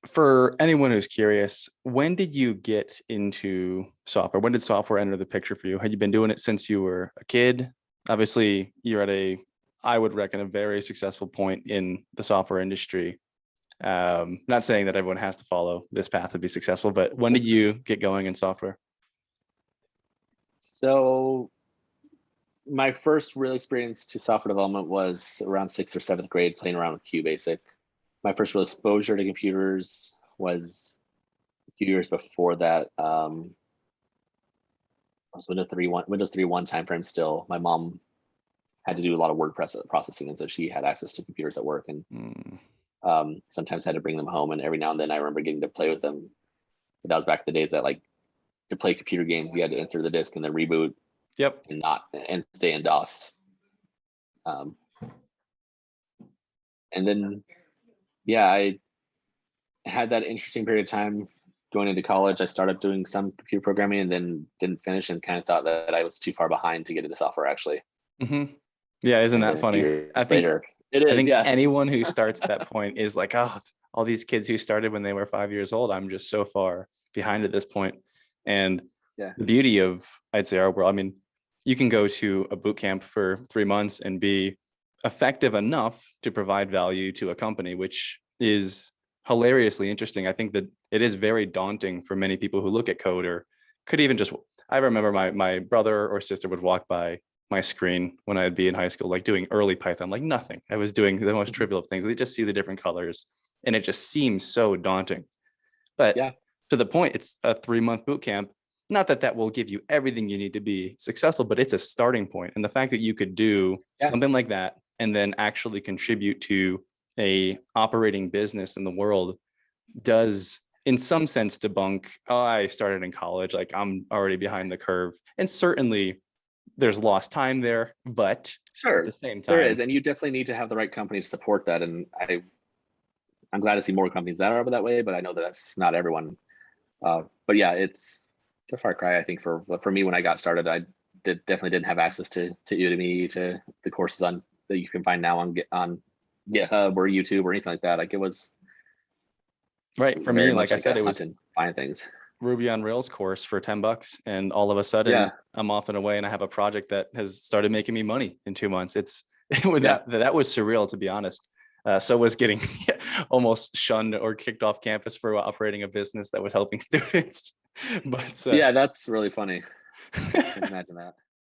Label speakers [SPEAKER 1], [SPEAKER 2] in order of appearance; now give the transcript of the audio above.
[SPEAKER 1] For anyone who's curious, when did you get into software? When did software enter the picture for you? Had you been doing it since you were a kid? Obviously, you're at I would reckon, a very successful point in the software industry. Not saying that everyone has to follow this path to be successful, but when did you get going in software?
[SPEAKER 2] So my first real experience to software development was around sixth or seventh grade, playing around with QBasic. My first real exposure to computers was a few years before that. It was Windows 3.1 timeframe still. My mom had to do a lot of word processing, and so she had access to computers at work, and sometimes had to bring them home. And every now and then, I remember getting to play with them. But that was back in the days that, like, to play computer games, you had to enter the disk and then reboot.
[SPEAKER 1] Yep.
[SPEAKER 2] And stay in DOS. And then, yeah, I had that interesting period of time going into college. I started doing some computer programming and then didn't finish, and kind of thought that I was too far behind to get into software, actually.
[SPEAKER 1] Mm-hmm. Yeah, isn't
[SPEAKER 2] And
[SPEAKER 1] that
[SPEAKER 2] then a few
[SPEAKER 1] funny?
[SPEAKER 2] years later, it
[SPEAKER 1] I
[SPEAKER 2] is,
[SPEAKER 1] think
[SPEAKER 2] yeah.
[SPEAKER 1] anyone who starts at that point is like, oh, all these kids who started when they were 5 years old, I'm just so far behind at this point. And
[SPEAKER 2] Yeah.
[SPEAKER 1] the beauty of, I'd say, our world, I mean, you can go to a boot camp for 3 months and be effective enough to provide value to a company, which is hilariously interesting. I think that it is very daunting for many people who look at code, or could even just, I remember my brother or sister would walk by my screen when I'd be in high school, like doing early Python, like nothing. I was doing the most trivial of things. They just see the different colors and it just seems so daunting. But
[SPEAKER 2] Yeah.
[SPEAKER 1] to the point, it's a 3-month boot camp. Not that that will give you everything you need to be successful, but it's a starting point. And the fact that you could do
[SPEAKER 2] Yeah.
[SPEAKER 1] something like that and then actually contribute to a operating business in the world does, in some sense, debunk, oh, I started in college, like I'm already behind the curve. And certainly there's lost time there, but at the
[SPEAKER 2] Sure,
[SPEAKER 1] same
[SPEAKER 2] there
[SPEAKER 1] time,
[SPEAKER 2] is, and you definitely need to have the right company to support that. And I'm glad to see more companies that are that way, but I know that that's not everyone. But yeah, it's a far cry, I think, for me. When I got started, I definitely didn't have access to Udemy, to the courses on that you can find now on GitHub or YouTube or anything like that. Like, it was
[SPEAKER 1] right. For
[SPEAKER 2] very
[SPEAKER 1] me, like
[SPEAKER 2] much
[SPEAKER 1] I
[SPEAKER 2] like a
[SPEAKER 1] said, it
[SPEAKER 2] hunt
[SPEAKER 1] was
[SPEAKER 2] and find things.
[SPEAKER 1] Ruby on Rails course for $10. And all of a sudden
[SPEAKER 2] Yeah,
[SPEAKER 1] I'm off and away and I have a project that has started making me money in 2 months. It's
[SPEAKER 2] yeah,
[SPEAKER 1] that was surreal, to be honest. So was getting almost shunned or kicked off campus for operating a business that was helping students. But
[SPEAKER 2] yeah. That's really funny. I can imagine that.